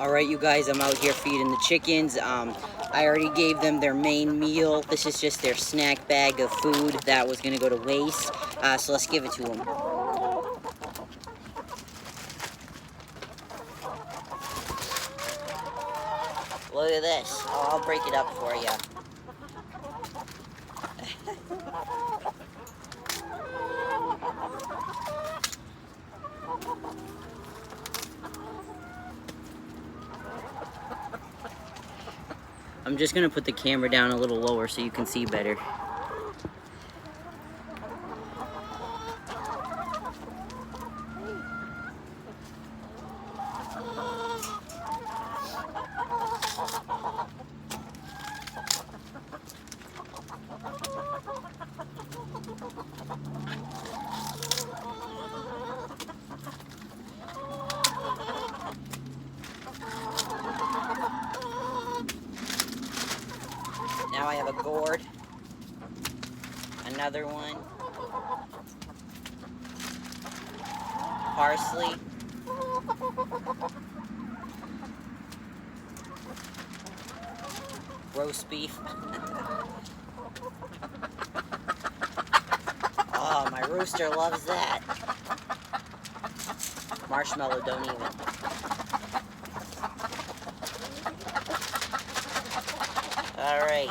Alright, you guys, I'm out here feeding the chickens. I already gave them their main meal. This is just their snack bag of food that was going to go to waste. So let's give it to them. Look at this. Oh, I'll break it up for you. I'm just going to put the camera down a little lower so you can see better. Now I have a gourd, another one, parsley, roast beef. Oh, my rooster loves that. Marshmallow, don't even. All right.